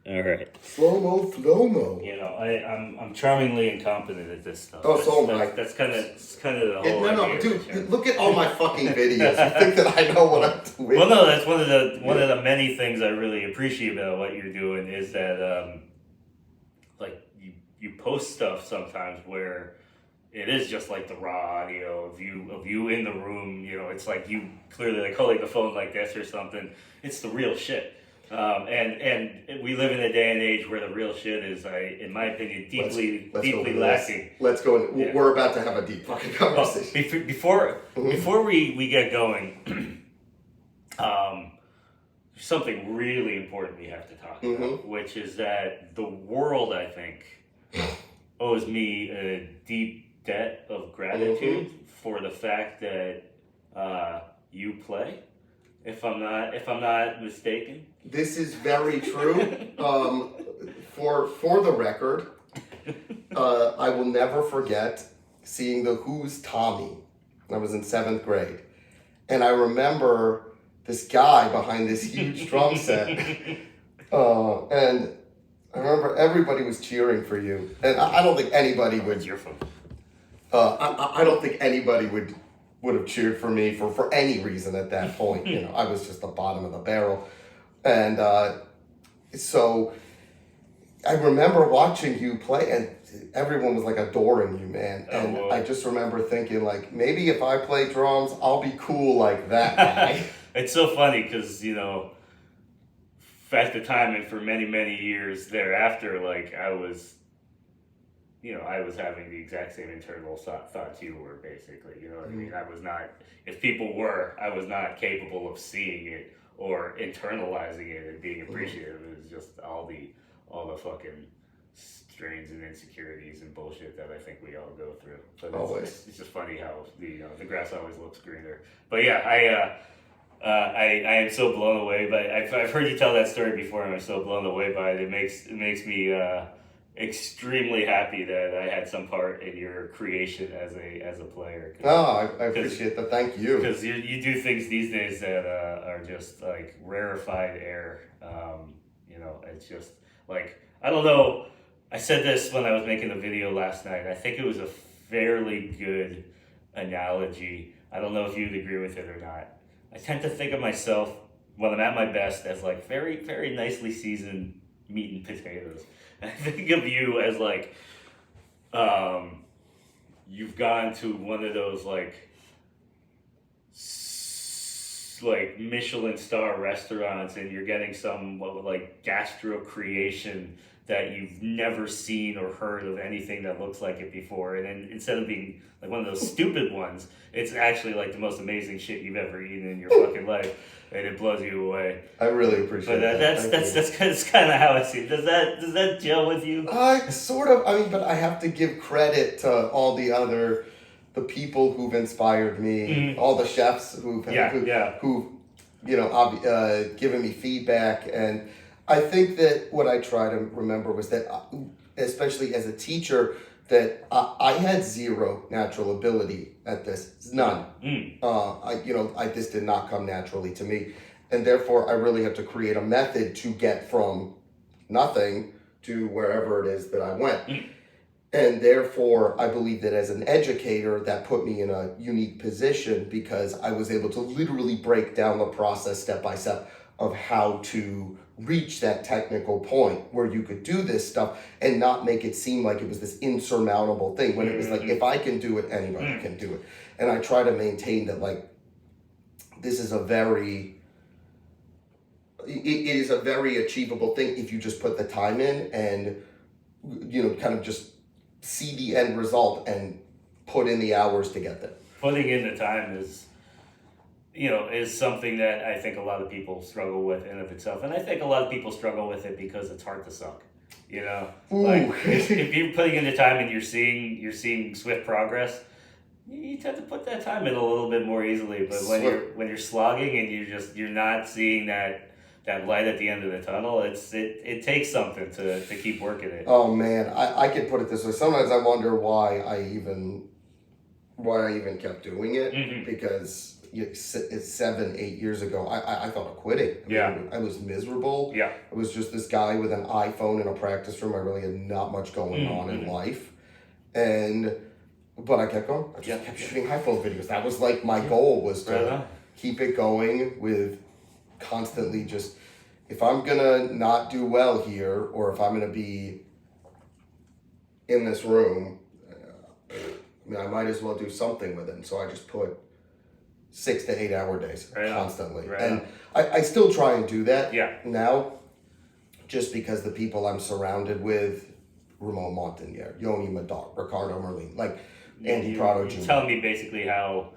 All right. Slow-mo, flow-mo. You know, I'm charmingly incompetent at this stuff. Oh, so am I. That's kind of the whole No, idea. dude, look at all my fucking videos. You think that I know what I'm doing? Well, no, that's one of the many things I really appreciate about what you're doing is that, like, you post stuff sometimes where it is just like the raw audio of you in the room. You know, it's like you clearly like holding the phone like this or something. It's the real shit. And we live in a day and age where the real shit is, in my opinion, deeply lacking. Let's go. Yeah. We're about to have a deep fucking conversation. Before we get going, there's something really important we have to talk about, which is that the world, I think, owes me a deep debt of gratitude for the fact that you play. If I'm not mistaken. This is very true. For the record, I will never forget seeing the Who's Tommy. I was in 7th grade. And I remember this guy behind this huge drum set. And I remember everybody was cheering for you. And I don't think anybody would. Your phone. I don't think anybody would have cheered for me for any reason at that point. You know, I was just the bottom of the barrel. And so I remember watching you play, and everyone was like adoring you, man. And I just remember thinking, like, maybe if I play drums, I'll be cool like that guy. It's so funny because, you know, at the time and for many, many years thereafter, like, I was having the exact same internal thoughts you were, basically. You know what I mean? I was not, if people were, I was not capable of seeing it or internalizing it and being appreciative. It was just all the fucking strains and insecurities and bullshit that I think we all go through. But it's just funny how the grass always looks greener. But yeah, I am so blown away by. I've heard you tell that story before, and I'm so blown away by it. It makes me extremely happy that I had some part in your creation as a player. I appreciate that. Thank you. Because you do things these days that are just like rarefied air. You know, it's just like, I don't know. I said this when I was making the video last night. I think it was a fairly good analogy. I don't know if you'd agree with it or not. I tend to think of myself when I'm at my best as like very, very nicely seasoned meat and potatoes. I think of you as like, you've gone to one of those like Michelin star restaurants, and you're getting some like gastro creation that you've never seen or heard of anything that looks like it before. And then instead of being like one of those stupid ones, it's actually like the most amazing shit you've ever eaten in your fucking life. And it blows you away. I really appreciate that. That's kind of how I see it. Does that gel with you? Sort of. I mean, but I have to give credit to all the people who've inspired me, all the chefs who've you know, given me feedback. And I think that what I try to remember was that, especially as a teacher, that I had zero natural ability at this. None. This did not come naturally to me. And therefore, I really have to create a method to get from nothing to wherever it is that I went. And therefore, I believe that as an educator, that put me in a unique position because I was able to literally break down the process step by step of how to reach that technical point where you could do this stuff and not make it seem like it was this insurmountable thing, when it was like, if I can do it, anybody can do it. And I try to maintain that, like, this is it is a very achievable thing if you just put the time in and, you know, kind of just see the end result and put in the hours to get there. Putting in the time is something that I think a lot of people struggle with in of itself. And I think a lot of people struggle with it because it's hard to suck. You know? Like, if you're putting in the time and you're seeing swift progress, you tend to put that time in a little bit more easily. But when you're slogging and you're not seeing that light at the end of the tunnel, it takes something to keep working it. Oh man, I could put it this way. Sometimes I wonder why I even kept doing it, because 7-8 years ago, I thought of quitting. I was miserable. Yeah. I was just this guy with an iPhone in a practice room. I really had not much going on in life. But I kept going. I just kept shooting iPhone videos. That was like my goal, was to keep it going with constantly just, if I'm gonna not do well here, or if I'm gonna be in this room, I might as well do something with it. And so I just put 6 to 8 hour days constantly. And I still try and do that now, just because the people I'm surrounded with, Ramon Montagnier, Yoni Madar, Ricardo Merlin, like Andy Prado Jr. You're telling me basically how,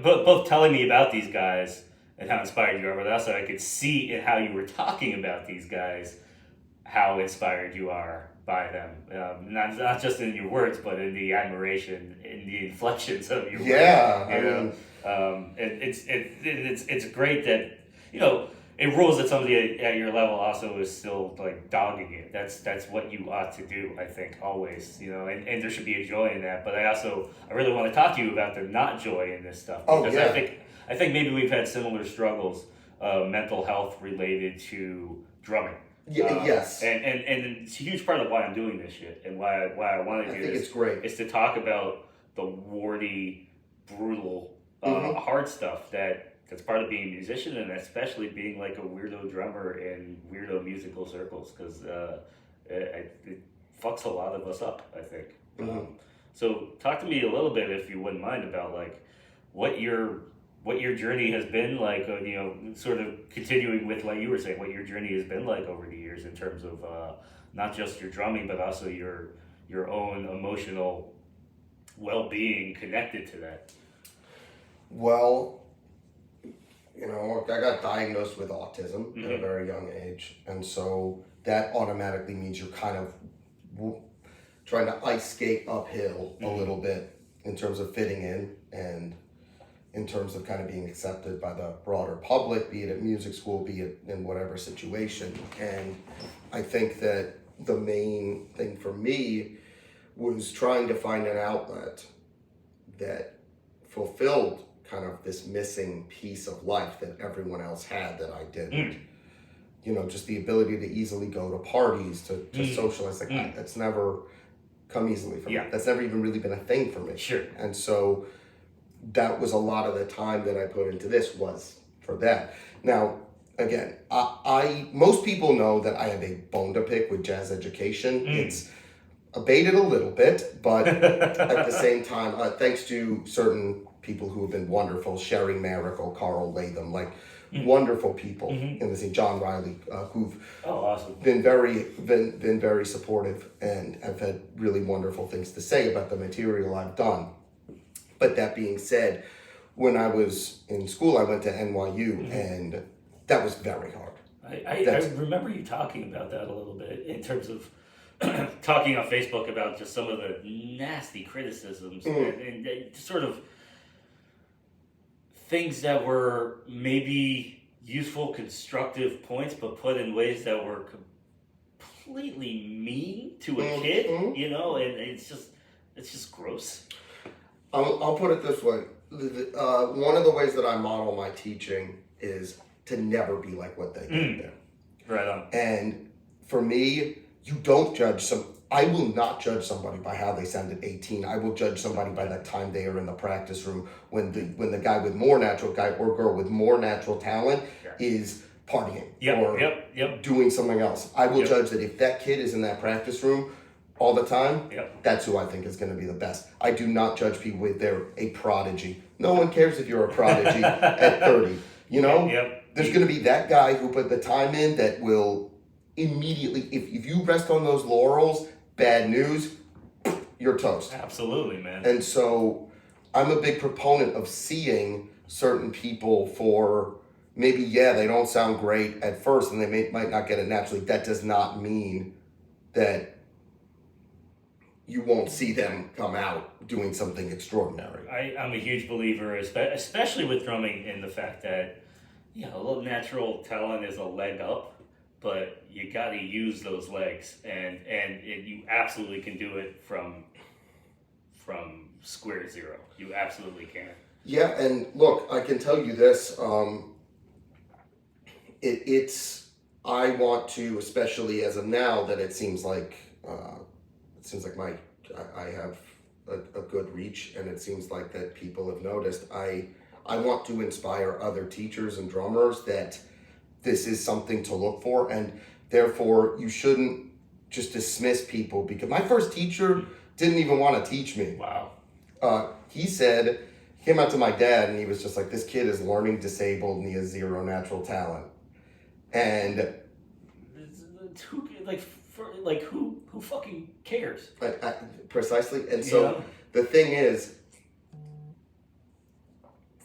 both telling me about these guys and how inspired you are, but also I could see in how you were talking about these guys, how inspired you are by them. Not just in your words, but in the admiration, in the inflections of your words. It's great that, it rules that somebody at your level also is still like dogging it. That's what you ought to do, I think, always, and there should be a joy in that. But I really want to talk to you about the not joy in this stuff, because I think maybe we've had similar struggles, mental health related to drumming. Yes. And it's a huge part of why I'm doing this shit, and why I want to do this. It's great. Is to talk about the warty, brutal, hard stuff that's part of being a musician, and especially being like a weirdo drummer in weirdo musical circles, because it fucks a lot of us up, I think. So talk to me a little bit, if you wouldn't mind, about like what your journey has been like, sort of continuing with, like you were saying, what your journey has been like over the years in terms of not just your drumming, but also your own emotional well-being connected to that. Well, I got diagnosed with autism at a very young age, and so that automatically means you're kind of trying to ice skate uphill a little bit in terms of fitting in, and in terms of kind of being accepted by the broader public, be it at music school, be it in whatever situation. And I think that the main thing for me was trying to find an outlet that fulfilled kind of this missing piece of life that everyone else had that I didn't. Just the ability to easily go to parties, to socialize, that's never come easily for me. That's never even really been a thing for me. Sure. And so that was a lot of the time that I put into this, was for that. Now, again, most people know that I have a bone to pick with jazz education. It's abated a little bit, but at the same time, thanks to certain people who have been wonderful, Sherry Miracle, Carl Latham, like wonderful people in the scene, John Riley, who've awesome. been very supportive and have had really wonderful things to say about the material I've done. But that being said, when I was in school, I went to NYU, and that was very hard. I remember you talking about that a little bit, in terms of talking on Facebook about just some of the nasty criticisms and sort of things that were maybe useful, constructive points, but put in ways that were completely mean to a kid, and it's just gross. I'll put it this way. One of the ways that I model my teaching is to never be like what they did there. Right on. And for me, you don't judge I will not judge somebody by how they sound at 18. I will judge somebody by the time they are in the practice room, when the guy with more natural, guy or girl with more natural talent is partying or doing something else. I will judge that if that kid is in that practice room all the time, that's who I think is going to be the best. I do not judge people if they're a prodigy. No one cares if you're a prodigy at 30. There's going to be that guy who put the time in that will immediately, if you rest on those laurels, bad news, you're toast. Absolutely, man. And so I'm a big proponent of seeing certain people for maybe, they don't sound great at first and they might not get it naturally. That does not mean that you won't see them come out doing something extraordinary. I'm a huge believer, especially with drumming, in the fact that, a little natural talent is a leg up, but you got to use those legs, and you absolutely can do it from square zero. You absolutely can. Yeah, and look, I can tell you this. I want to, especially as of now, that it seems like I have a good reach, and it seems like that people have noticed. I want to inspire other teachers and drummers that this is something to look for, and therefore you shouldn't just dismiss people, because my first teacher didn't even want to teach me. Wow. He came out to my dad and he was just like, this kid is learning disabled and he has zero natural talent. And who fucking cares? Precisely. And so the thing is,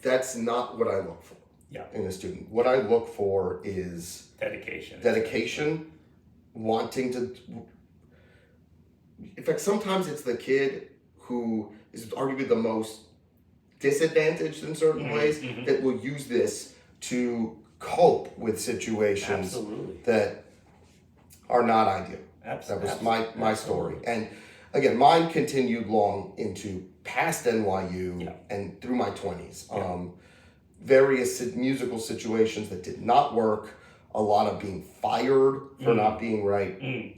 that's not what I look for in a student. What I look for is dedication, wanting to. In fact, sometimes it's the kid who is arguably the most disadvantaged in certain ways that will use this to cope with situations that are not ideal. That was my story. And again, mine continued long into past NYU and through my 20s. Various musical situations that did not work, a lot of being fired for not being right.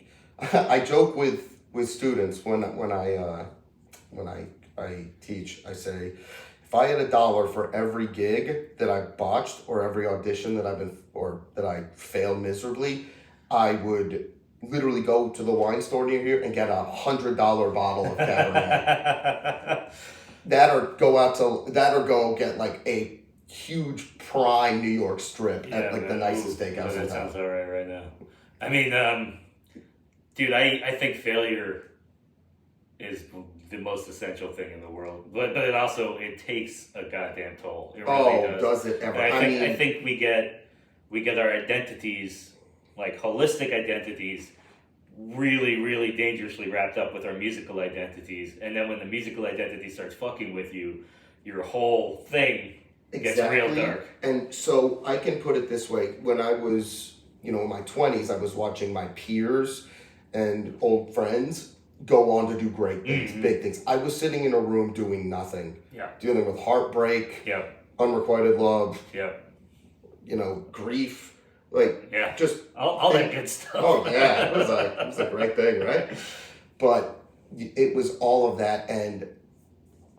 I joke with students when I teach, I say, if I had $1 for every gig that I botched or every audition that I failed miserably, I would literally go to the wine store near here and get $100 bottle of Cabernet. That or go get like a huge prime New York strip at like the nicest steakhouse. That sounds alright right now. I mean, dude, I think failure is the most essential thing in the world, but it takes a goddamn toll. It really does it ever? I think we get our identities, like holistic identities, really, really dangerously wrapped up with our musical identities, and then when the musical identity starts fucking with you, your whole thing gets real dark. And so I can put it this way: when I was, in my 20s, I was watching my peers and old friends go on to do great things, big things. I was sitting in a room doing nothing, dealing with heartbreak, unrequited love, grief, just all that good stuff. Oh yeah, it was a great thing, right? But it was all of that, and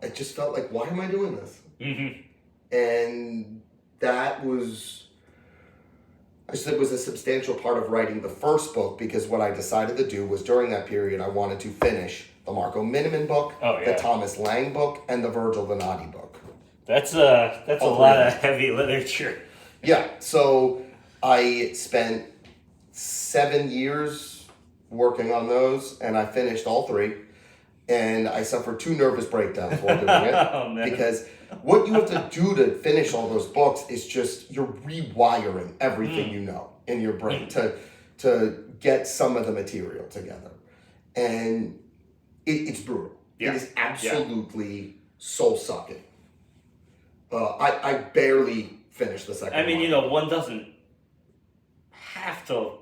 I just felt like, why am I doing this? And that was. I said it was a substantial part of writing the first book, because what I decided to do was, during that period, I wanted to finish the Marco Miniman book, the Thomas Lang book, and the Virgil Venati book. That's a lot of heavy literature. Yeah, so I spent 7 years working on those, and I finished all 3, and I suffered 2 nervous breakdowns while doing it, because what you have to do to finish all those books is just, you're rewiring everything you know in your brain to get some of the material together. And it's brutal. It is absolutely soul-sucking. I barely finished the second one. One doesn't have to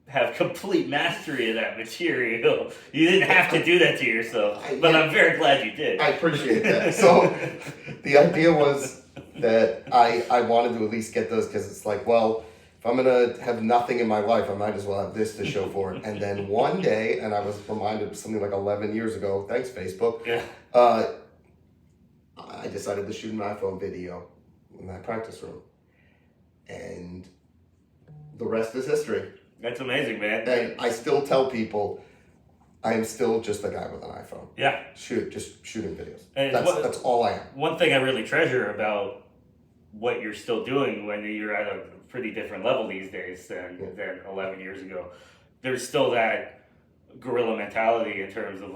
have complete mastery of that material. You didn't have to do that to yourself, but I'm very glad you did. I appreciate that. So the idea was that I wanted to at least get those, because it's like, well, if I'm going to have nothing in my life, I might as well have this to show for it. And then one day, and I was reminded of something like 11 years ago, thanks Facebook, I decided to shoot an iPhone video in my practice room. And the rest is history. That's amazing, man. And I still tell people, I am still just a guy with an iPhone. Yeah. Just shooting videos. And that's all I am. One thing I really treasure about what you're still doing when you're at a pretty different level these days than 11 years ago, there's still that guerrilla mentality in terms of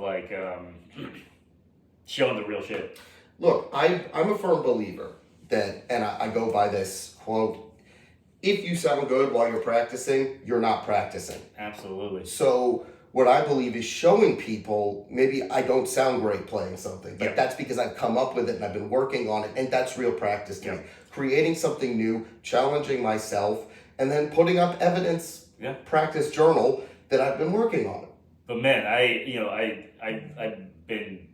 showing the real shit. Look, I'm a firm believer that, and I go by this quote, if you sound good while you're practicing, you're not practicing. Absolutely. So what I believe is showing people, maybe I don't sound great playing something, but that's because I've come up with it and I've been working on it, and that's real practice to me. Creating something new, challenging myself, and then putting up evidence, practice journal that I've been working on it. But man, I've been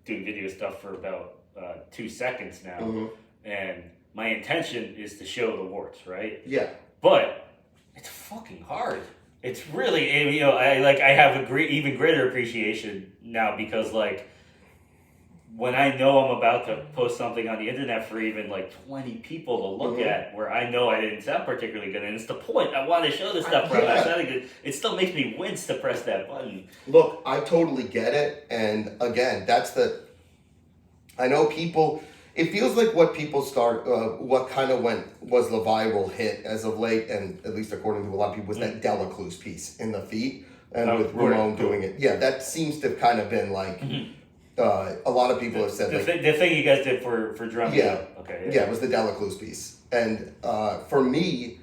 doing video stuff for about 2 seconds now, Mm-hmm. and my intention is to show the warts, right? Yeah. But it's fucking hard. It's really, you know, I have even greater appreciation now because like when I know I'm about to post something on the internet for even like 20 people to look at, where I know I didn't sound particularly good, and it's the point. I want to show this stuff where I'm not sounding good. It still makes me wince to press that button. Look, I totally get it, and again, I know people. It feels like what people what kind of was the viral hit as of late, and at least according to a lot of people, was that Delacruz piece in the feet, and with Ramon doing it. Yeah, that seems to have kind of been like. A lot of people have said the thing you guys did for drumming. Yeah, okay. Yeah, it was the Delacruz piece, and for me,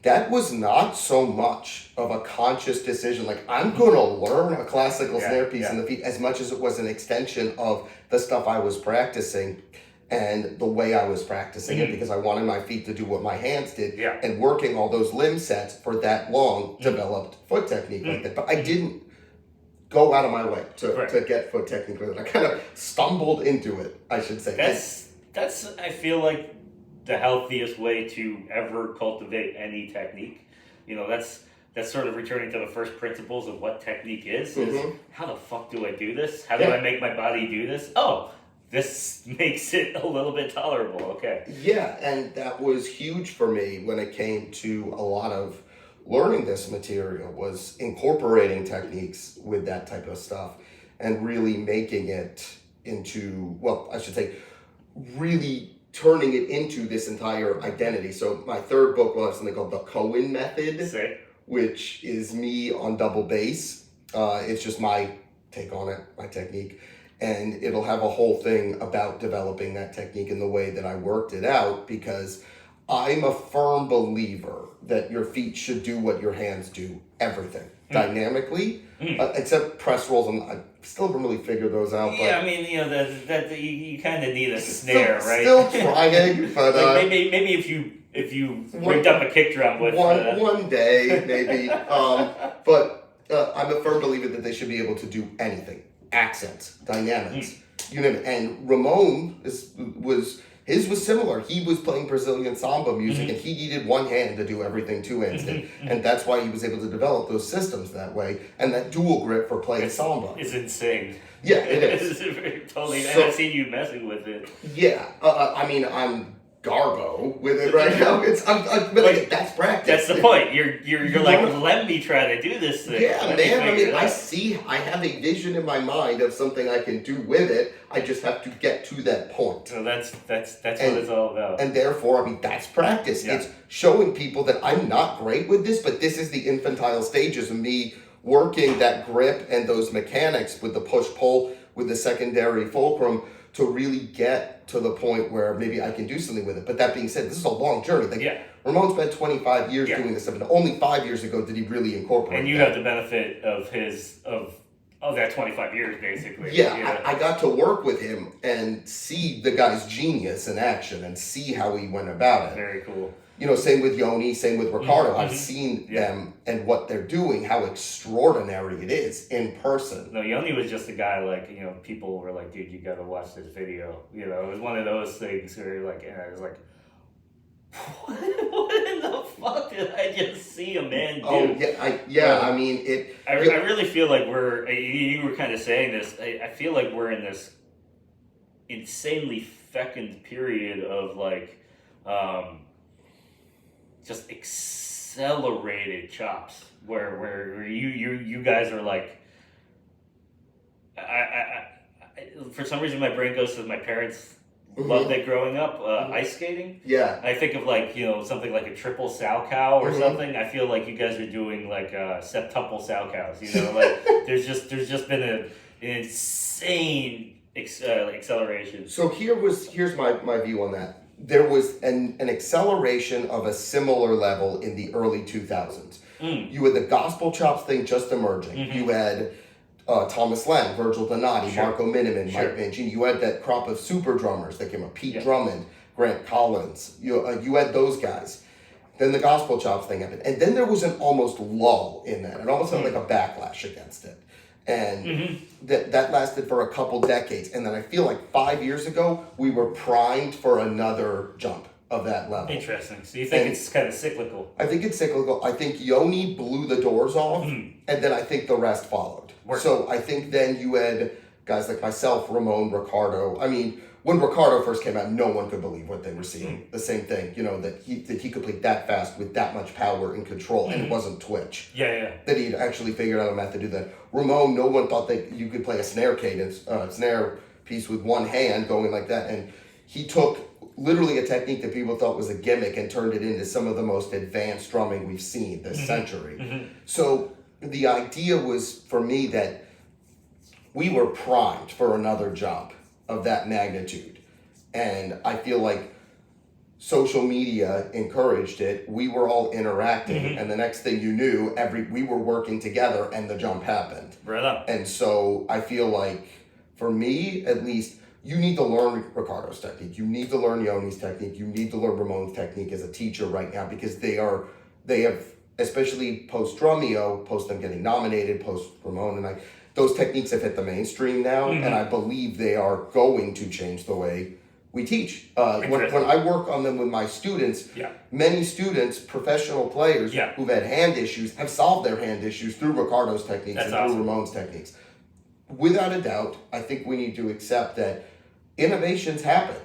that was not so much of a conscious decision. Like I'm going to learn a classical snare piece in the feet, as much as it was an extension of the stuff I was practicing and the way I was practicing it, because I wanted my feet to do what my hands did, and working all those limb sets for that long developed foot technique like that. But I didn't go out of my way to get foot technique with it. I kind of stumbled into it, I should say. That's I feel like the healthiest way to ever cultivate any technique. You know, that's sort of returning to the first principles of what technique is how the fuck do I do this? How do I make my body do this? Oh, this makes it a little bit tolerable. Okay. Yeah, and that was huge for me when it came to a lot of learning this material, was incorporating techniques with that type of stuff and really making it into, well, I should say, really turning it into this entire identity. So my third book will have something called the Cohen Method, which is me on double bass. It's just my take on it, my technique. And it'll have a whole thing about developing that technique in the way that I worked it out, because I'm a firm believer that your feet should do what your hands do, everything, dynamically, except press rolls. I still haven't really figured those out. But I mean, you know, that you kind of need a snare, right? Still trying, but like maybe if you rigged up a kick drum with one day, maybe. But I'm a firm believer that they should be able to do anything, accents, dynamics, you name it. And Ramon His was similar. He was playing Brazilian samba music, and he needed one hand to do everything two hands did. And that's why he was able to develop those systems that way, and that dual grip for playing samba. It's insane. Yeah, it is. Totally. So, I've seen you messing with it. Yeah. I mean, I'm Garbo with it right now. But that's practice. That's the point. You're like, let me try to do this thing. Yeah, man. I mean, I have a vision in my mind of something I can do with it. I just have to get to that point. So that's what it's all about. And therefore, I mean, that's practice. Yeah. It's showing people that I'm not great with this, but this is the infantile stages of me working that grip and those mechanics with the push-pull, with the secondary fulcrum, to really get to the point where maybe I can do something with it. But that being said, this is a long journey. Ramon spent 25 years doing this stuff, and only 5 years ago did he really incorporate it. And you have the benefit of that 25 years, basically. Yeah, I got to work with him and see the guy's genius in action and see how he went about it. Very cool. You know, same with Yoni, same with Ricardo. I've seen them and what they're doing, how extraordinary it is in person. No, Yoni was just a guy, like, you know, people were like, dude, you gotta watch this video. You know, it was one of those things where you're like, and I was like, what in the fuck did I just see a man do? Oh, I mean, it... I really feel like you were kind of saying this, I feel like we're in this insanely fecund period of, like, just accelerated chops, where you guys are like, I for some reason my brain goes to my parents loved it growing up, ice skating. Yeah. I think of, like, you know, something like a triple sow cow or something. I feel like you guys are doing like septuple sow cows. You know, like there's just been an insane acceleration. So here's my view on that. There was an acceleration of a similar level in the early 2000s. You had the gospel chops thing just emerging. You had Thomas Lang, Virgil Donati, Marco Miniman, Mike Mangini. You had that crop of super drummers that came up. Pete Drummond, Grant Collins. You had those guys. Then the gospel chops thing happened. And then there was an almost lull in that. It almost sounded like a backlash against it. And that lasted for a couple decades. And then I feel like 5 years ago, we were primed for another jump of that level. Interesting. So you think it's kind of cyclical? I think it's cyclical. I think Yoni blew the doors off, and then I think the rest followed. So I think then you had guys like myself, Ramon, Ricardo. I mean, when Ricardo first came out, no one could believe what they were seeing. The same thing, that he could play that fast with that much power and control, and it wasn't twitch. That he'd actually figured out a method to do that. Ramon, no one thought that you could play a snare cadence, snare piece with one hand going like that, and he took literally a technique that people thought was a gimmick and turned it into some of the most advanced drumming we've seen this century. So the idea was for me that we were primed for another jump of that magnitude. And I feel like social media encouraged it. We were all interacting, and the next thing you knew, we were working together, and the jump happened. Right on. And so I feel like, for me at least, you need to learn Ricardo's technique. You need to learn Yoni's technique. You need to learn Ramon's technique as a teacher right now, because they have, especially post Drumeo, post them getting nominated, post Ramon and I, those techniques have hit the mainstream now, and I believe they are going to change the way we teach. When I work on them with my students, many students, professional players who've had hand issues, have solved their hand issues through Ricardo's techniques through Ramon's techniques. Without a doubt, I think we need to accept that innovations happen.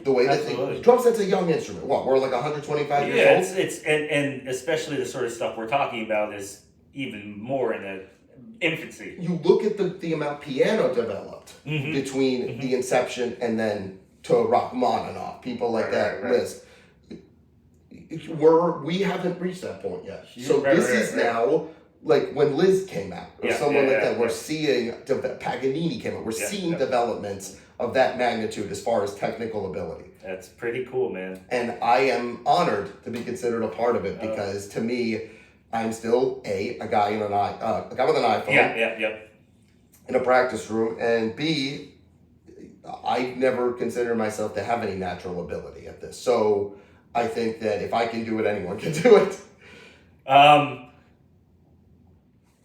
The way that drum set's a young instrument. What, we're like 125 years old? It's and especially the sort of stuff we're talking about is even more in the infancy. You look at the amount piano developed between the inception and then to Rachmaninoff, people like that list. We haven't reached that point yet. So this is now, like when Liz came out, or someone like that, we're seeing, Paganini came out, we're seeing developments of that magnitude as far as technical ability. That's pretty cool, man. And I am honored to be considered a part of it, because to me, I'm still a guy with an iPhone in a practice room, and B, I never considered myself to have any natural ability at this. So I think that if I can do it, anyone can do it.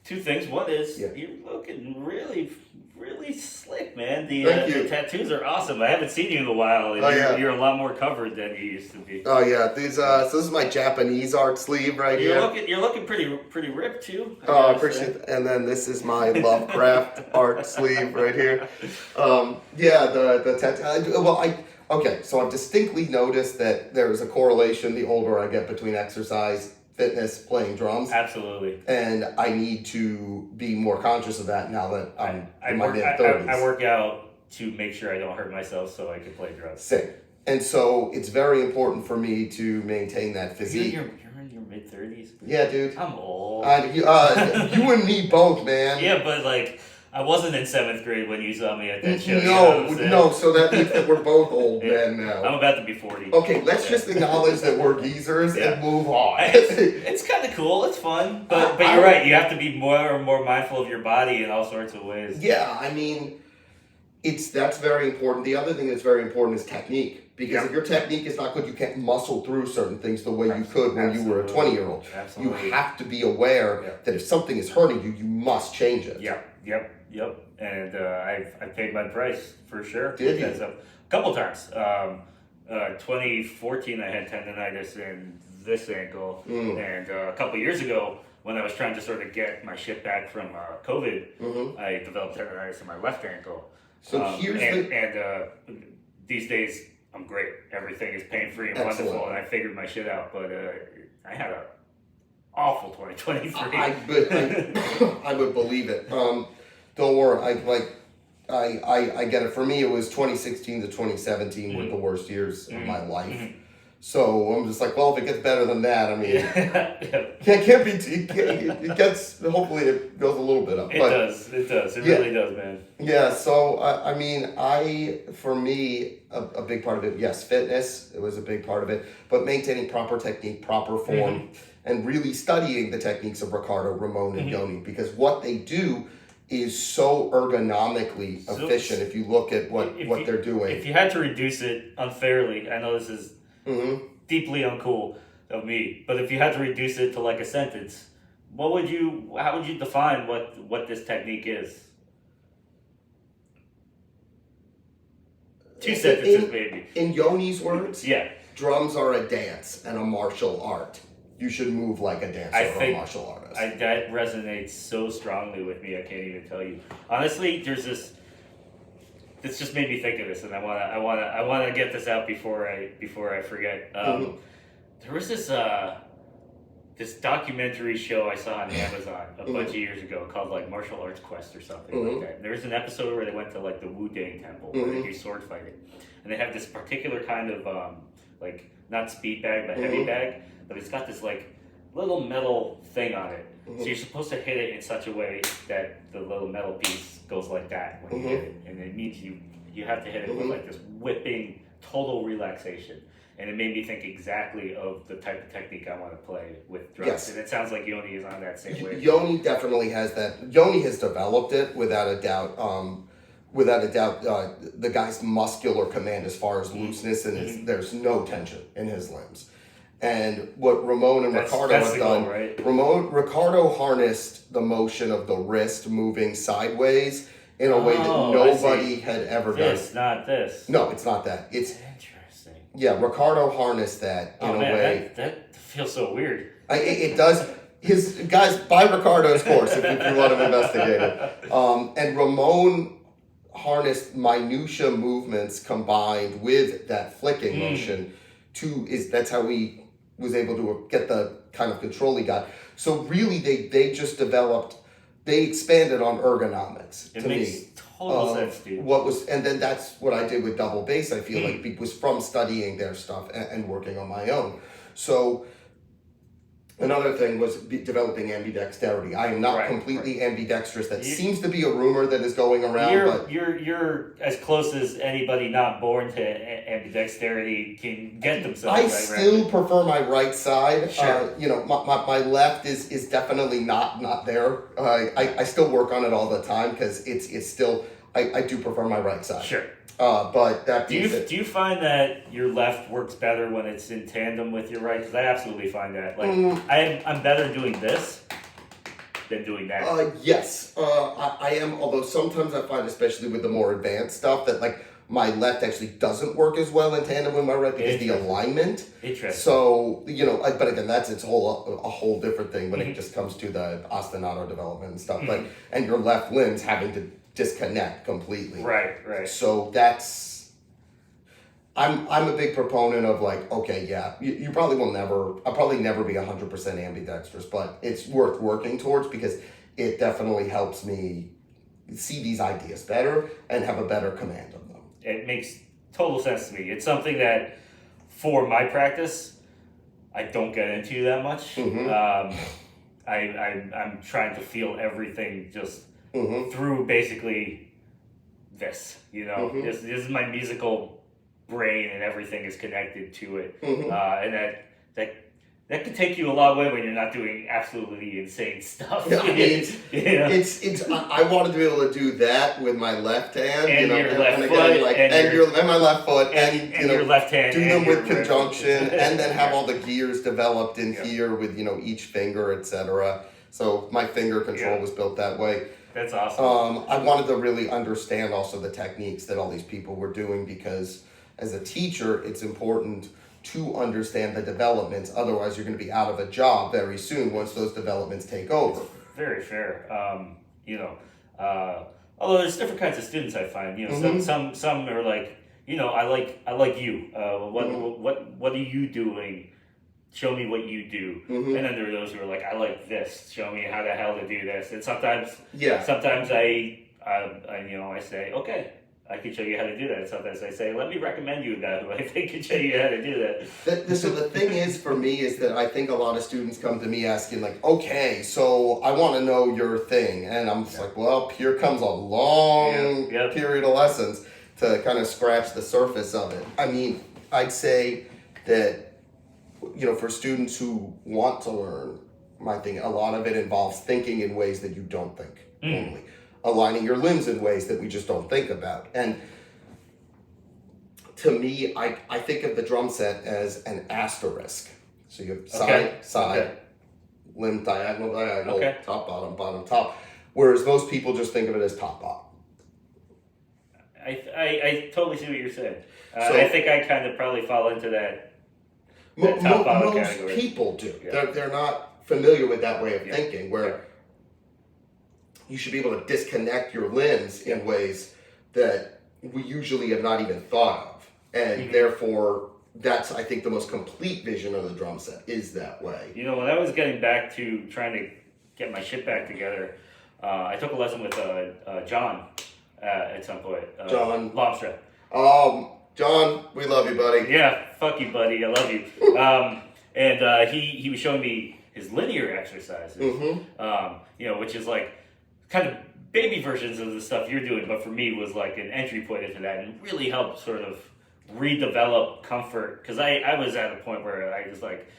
Two things. One is you're looking really, really slick, man. The tattoos are awesome. I haven't seen you in a while. And you're a lot more covered than you used to be. Oh yeah, these. So this is my Japanese art sleeve right here. You're looking pretty ripped too. I appreciate that. And then this is my Lovecraft art sleeve right here. The tattoo. Okay, so I've distinctly noticed that there is a correlation the older I get between exercise, fitness, playing drums. Absolutely. And I need to be more conscious of that now that I'm in my mid-30s. I work out to make sure I don't hurt myself so I can play drums. Same. And so it's very important for me to maintain that physique. You're in your mid-30s? Yeah, dude. I'm old. You and me both, man. Yeah, but like, I wasn't in 7th grade when you saw me at that show. No, so that means that we're both old men now. I'm about to be 40. Okay, let's just acknowledge that we're geezers and move on. It's kind of cool. It's fun. But you're right. You have to be more and more mindful of your body in all sorts of ways. Yeah, I mean, that's very important. The other thing that's very important is technique. Because if your technique is not good, you can't muscle through certain things the way you could when you were a 20-year-old. You have to be aware that if something is hurting you, you must change it. Yep. And I've paid my price for sure. Did you? A couple times. 2014, I had tendonitis in this ankle, and a couple years ago, when I was trying to sort of get my shit back from COVID, I developed tendonitis in my left ankle. So these days, I'm great. Everything is pain-free and wonderful, and I figured my shit out. But I had a awful 2023. I would believe it. Don't worry. I get it. For me, it was 2016 to 2017 were the worst years of my life. So I'm just like, well, if it gets better than that, I mean, can't be. It gets. Hopefully, it goes a little bit up. It does. It really does, man. Yeah. So I mean, for me, a big part of it, yes, fitness. It was a big part of it, but maintaining proper technique, proper form, and really studying the techniques of Ricardo, Ramon, and Yoni, because what they do is so ergonomically efficient. If you look at what they're doing, if you had to reduce it unfairly, I know this is deeply uncool of me, but if you had to reduce it to like a sentence, how would you define what this technique is? 2 sentences, maybe. In Yoni's words, Yeah. drums are a dance and a martial art. You should move like a dancer or a martial artist. That resonates so strongly with me. I can't even tell you. Honestly, there's this. This just made me think of this, and I wanna get this out before I forget. There was this documentary show I saw on Amazon a bunch of years ago called like Martial Arts Quest or something like that. And there was an episode where they went to like the Wu-Dang temple where they do sword fighting, and they have this particular kind of like not speed bag but heavy bag, but it's got this like little metal thing on it. So you're supposed to hit it in such a way that the little metal piece goes like that when you hit it, and it means you have to hit it with like this whipping total relaxation. And it made me think exactly of the type of technique I want to play with drums. Yes. And it sounds like Yoni is on that same way. Yoni definitely has that. Yoni has developed it without a doubt. The guy's muscular command as far as looseness and there's no tension in his limbs. And what Ramon and Ricardo have done, goal, right? Ricardo harnessed the motion of the wrist moving sideways in a way that nobody had ever done. This, not this. No, it's not that. It's interesting. Yeah, Ricardo harnessed that in a way. That feels so weird. It does. His guys, buy Ricardo's course if you want to investigate it. And Ramon harnessed minutia movements combined with that flicking motion. That's how he was able to get the kind of control he got. So really, they just developed. They expanded on ergonomics. It makes total sense, dude. And then that's what I did with double bass. I feel like it was from studying their stuff and working on my own. So another thing was developing ambidexterity. I am not completely ambidextrous. That seems to be a rumor that is going around. But you're as close as anybody not born to ambidexterity can get themselves. I still prefer my right side. Sure. My left is definitely not there. I still work on it all the time because it's still I do prefer my right side. Sure. But that do you find that your left works better when it's in tandem with your right? Because I absolutely find that. Like I'm better doing this than doing that. Yes, I am. Although sometimes I find, especially with the more advanced stuff, that like my left actually doesn't work as well in tandem with my right because the alignment. Interesting. So but again, that's a whole different thing when it just comes to the ostinato development and stuff. But and your left limbs having to disconnect completely. Right. So I'm a big proponent of like, okay, yeah, you probably I'll probably never be 100% ambidextrous, but it's worth working towards because it definitely helps me see these ideas better and have a better command of them. It makes total sense to me. It's something that for my practice, I don't get into that much. I'm trying to feel everything just through basically this, this is my musical brain and everything is connected to it. And that can take you a long way when you're not doing absolutely insane stuff. I mean, I wanted to be able to do that with my left hand, and your left foot, and my left foot, and your left hand, do them with conjunction, and then have all the gears developed in here with each finger, etc. So my finger control was built that way. That's awesome. I wanted to really understand also the techniques that all these people were doing because as a teacher, it's important to understand the developments. Otherwise, you're going to be out of a job very soon once those developments take over. It's very fair. Although there's different kinds of students I find. Some are like, I like you. What are you doing? Show me what you do. And then there are those who are like, I like this. Show me how the hell to do this. And sometimes I say, okay, I can show you how to do that. And sometimes I say, let me recommend you a guy who I think can show you how to do that. So the thing is for me is that I think a lot of students come to me asking like, okay, so I want to know your thing. And I'm just like, well, here comes a long period of lessons to kind of scratch the surface of it. I mean, I'd say that, for students who want to learn, my thing, a lot of it involves thinking in ways that you don't think normally. Aligning your limbs in ways that we just don't think about. And to me, I think of the drum set as an asterisk. So you have side, limb, diagonal, Okay. top, bottom, top. Whereas most people just think of it as top, bottom. I totally see what you're saying. So, I think I kind of probably fall into that top bottom category. Most people do. Yeah. They're not familiar with that way of thinking, where you should be able to disconnect your limbs in ways that we usually have not even thought of. And therefore, that's, I think, the most complete vision of the drum set is that way. You know, when I was getting back to trying to get my shit back together, I took a lesson with John at some point. John Lobster. John, we love you, buddy. Yeah, fuck you, buddy. I love you. And he was showing me his linear exercises, you know, which is like kind of baby versions of the stuff you're doing, but for me was like an entry point into that and really helped sort of redevelop comfort. Because I was at a point where I was like,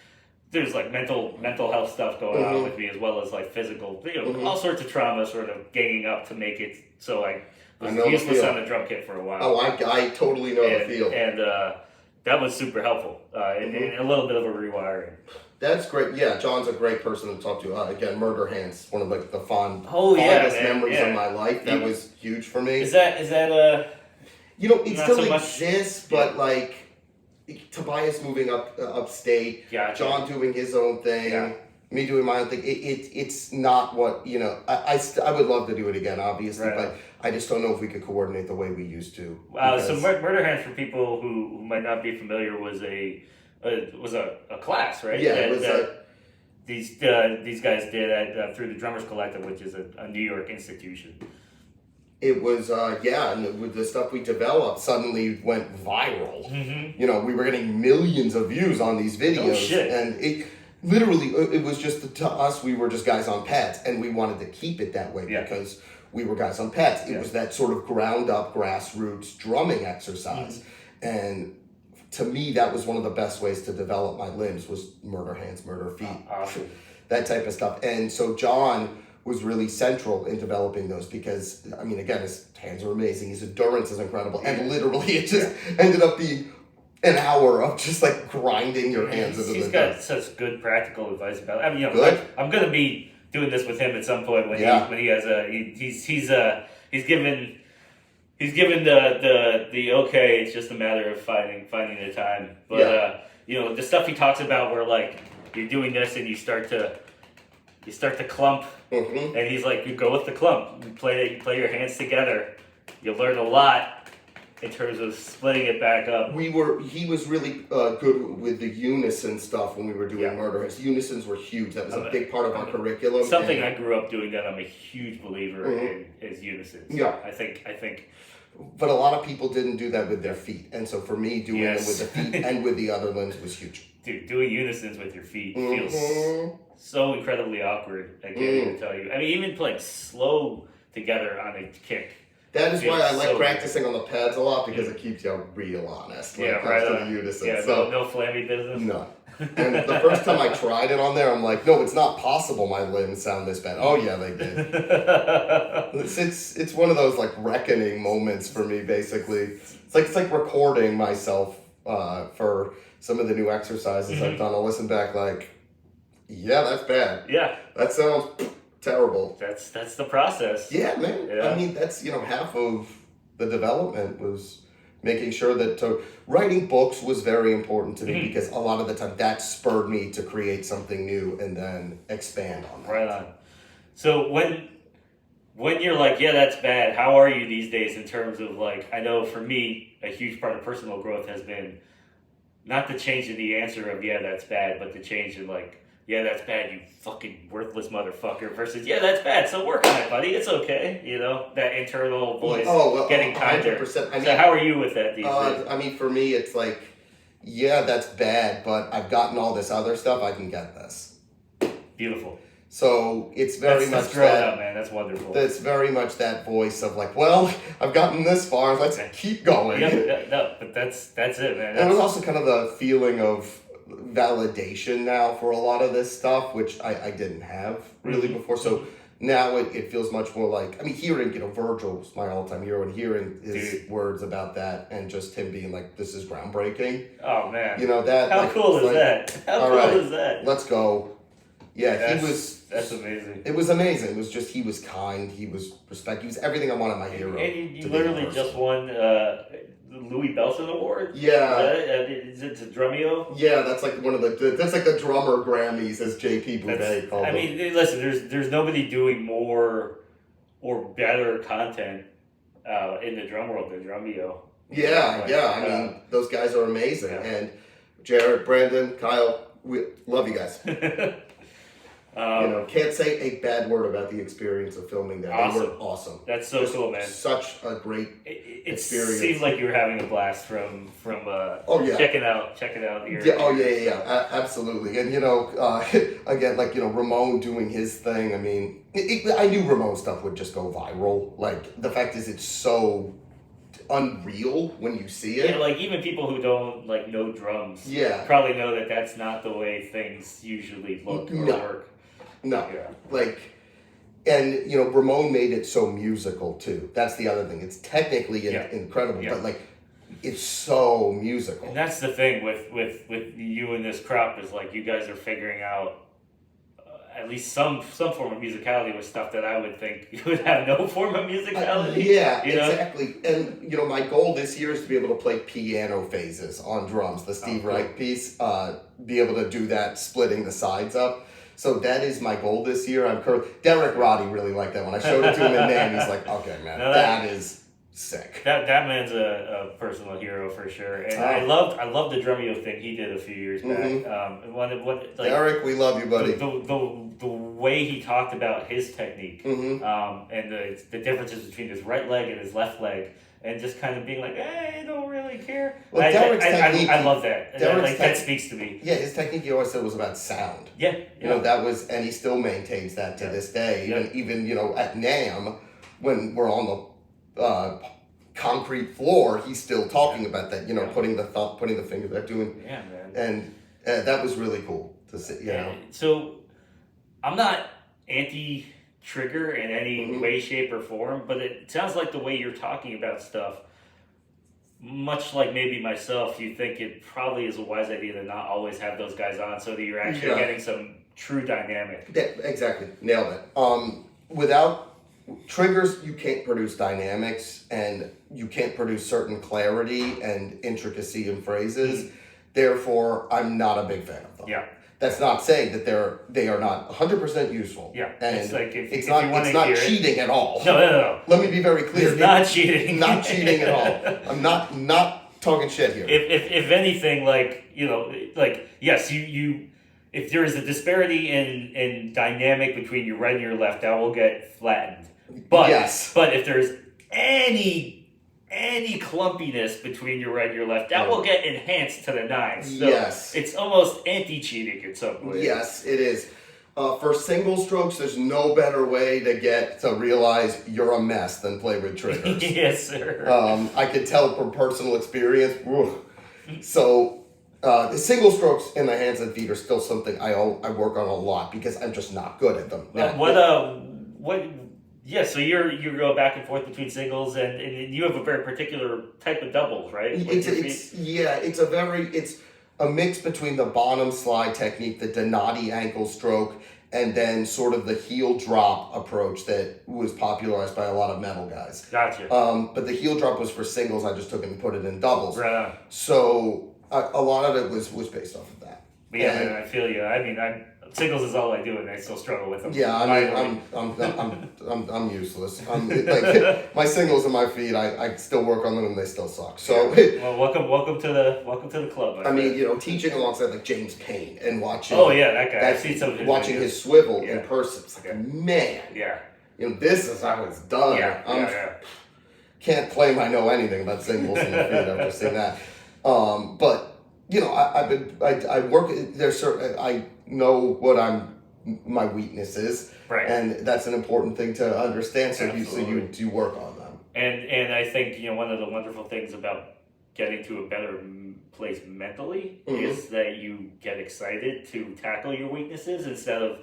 there's like mental health stuff going on with me, as well as like physical, you know, all sorts of trauma sort of ganging up to make it so I was useless on the drum kit for a while. Oh, I totally know the feel. And that was super helpful, and a little bit of a rewiring. That's great. Yeah, John's a great person to talk to. Again, Murder Hands, one of like the fondest memories of my life. That was huge for me. Is that you know, it still so exists, but like Tobias moving upstate, John doing his own thing, me doing my own thing. It's not what, you know. I would love to do it again, obviously, but I just don't know if we could coordinate the way we used to. So Murder Hands, for people who might not be familiar, was a class, right? Yeah, it was these guys did at through the Drummers Collective, which is a New York institution. It was, and with the stuff we developed suddenly went viral. You know, we were getting millions of views on these videos. Oh, shit. And it literally, it was just, to us, we were just guys on pads, and we wanted to keep it that way because we were guys on pads. It was that sort of ground up, grassroots drumming exercise. And to me, that was one of the best ways to develop my limbs was Murder Hands, Murder Feet, that type of stuff. And so John was really central in developing those because, I mean, again, his hands are amazing. His endurance is incredible. And literally it just ended up being an hour of just like grinding your hands into the He's got such good practical advice about it. I mean, you know, I'm going to be doing this with him at some point when he has he's given the okay, it's just a matter of finding the time. But you know, the stuff he talks about where like you're doing this and you start to clump, and he's like, you go with the clump. You play your hands together. You learn a lot in terms of splitting it back up. He was really good with the unison stuff when we were doing Murder Hands. Unisons were huge. That was a big part of our curriculum. Something I grew up doing that I'm a huge believer in is unisons. Yeah, I think. But a lot of people didn't do that with their feet, and so for me, doing them with the feet and with the other limbs was huge. Dude, doing unisons with your feet feels so incredibly awkward. I can't even tell you. I mean, even playing slow together on a kick. That is why I like practicing on the pads a lot, because it keeps you real honest when it comes to the unison. Yeah, so, no flammy business? None. And the first time I tried it on there, I'm like, no, it's not possible my limbs sound this bad. Oh yeah, they did. It's one of those like reckoning moments for me, basically. It's like recording myself for some of the new exercises I've done. I'll listen back like, yeah, that's bad. Yeah. That sounds terrible. That's the process. Yeah, man. Yeah. I mean, that's, you know, half of the development was making sure that writing books was very important to me because a lot of the time that spurred me to create something new and then expand on that. Right on. So when you're like, yeah, that's bad, how are you these days in terms of like, I know for me, a huge part of personal growth has been not the change in the answer of, yeah, that's bad, but the change in like, yeah, that's bad, you fucking worthless motherfucker, versus, yeah, that's bad, so work on it, buddy, it's okay, you know, that internal voice getting kinder. 100%. I mean, so how are you with that these days? I mean, for me, it's like, yeah, that's bad, but I've gotten all this other stuff, I can get this. Beautiful. So it's very much that, man. That's wonderful. That's very much that voice of like, well, I've gotten this far, let's keep going. No, but that's it, man. And it was also kind of the feeling of validation now for a lot of this stuff, which I didn't have really before. So now it feels much more like, I mean, hearing, you know, Virgil's my all-time hero, and hearing his words about that and just him being like, this is groundbreaking. Oh, man. You know, that. How cool is that? How cool is that? Let's go. Yeah, That's amazing. It was amazing. It was just, he was kind, he was respect, he was everything I wanted my hero. And you literally just won the Louis Belson Award. Yeah, is it a Drumeo? Yeah, that's like that's like the drummer Grammys, as JP Boudet called them. I mean, listen, there's nobody doing more or better content in the drum world than Drumeo. Yeah. I mean, those guys are amazing. Yeah. And Jared, Brandon, Kyle, we love you guys. Can't say a bad word about the experience of filming that. Awesome. They were awesome. That's so cool, man. Such a great experience. It seems like you were having a blast from checking out your absolutely. And again, Ramon doing his thing. I mean, I knew Ramon stuff would just go viral. Like, the fact is, it's so unreal when you see it. Yeah, like, even people who don't know drums probably know that that's not the way things usually look or work. No. Yeah. Ramon made it so musical too. That's the other thing. It's technically incredible, but it's so musical. And that's the thing with you and this crop is you guys are figuring out at least some form of musicality with stuff that I would think you would have no form of musicality. Exactly. And my goal this year is to be able to play piano phases on drums. The Steve Wright piece, be able to do that, splitting the sides up. So that is my goal this year. Derek Roddy really liked that one. I showed it to him in NAMM. He's like, okay, man, that is sick. That man's a personal hero for sure. And I loved the Drumeo thing he did a few years back. Derek, we love you, buddy. The way he talked about his technique, and the differences between his right leg and his left leg, and just kind of being like, I don't really care. Well, Derek's technique, I love that. That speaks to me. Yeah, his technique, he always said, was about sound. Yeah. That was, and he still maintains that to this day. Even at NAMM, when we're on the concrete floor, he's still talking about that. Putting the finger there, doing. Yeah, man. And that was really cool to see. So, I'm not anti-trigger in any way, shape, or form, but it sounds like the way you're talking about stuff, much like maybe myself, you think it probably is a wise idea to not always have those guys on so that you're actually getting some true dynamic. Exactly. Nailed it. Without triggers, you can't produce dynamics, and you can't produce certain clarity and intricacy in phrases. Therefore, I'm not a big fan of them. Yeah. That's not saying that they are not 100% useful. Yeah. And it's like it's not cheating at all. No. Let me be very clear. It's not cheating. Not cheating at all. I'm not talking shit here. If anything, yes, you if there is a disparity in dynamic between your right and your left, that will get flattened. But if there's any clumpiness between your right and your left, that will get enhanced to the nines. So it's almost anti-cheating in some way. Yes, it is. For single strokes, there's no better way to realize you're a mess than play with triggers. Yes, sir. I could tell from personal experience. So the single strokes in the hands and feet are still something I work on a lot because I'm just not good at them. So you go back and forth between singles, and you have a very particular type of doubles, right? It's a mix between the bottom slide technique, the Donati ankle stroke, and then sort of the heel drop approach that was popularized by a lot of metal guys. Gotcha. But the heel drop was for singles. I just took it and put it in doubles. Right on. So a lot of it was based off of that. But man, I feel you. I mean, singles is all I do, and I still struggle with them. Yeah, I'm useless. My singles and my feet, I still work on them, and they still suck. So, well, welcome to the club. I mean, teaching alongside James Payne and watching. Oh yeah, that guy. I've seen some of his watching videos. His swivel in person. It's man. Yeah. This is how it's done. Can't claim I know anything about singles and feet after seeing that. But I work. There's certain I know what my weakness is, right, and that's an important thing to understand. So you work on them. And I think one of the wonderful things about getting to a better place mentally is that you get excited to tackle your weaknesses instead of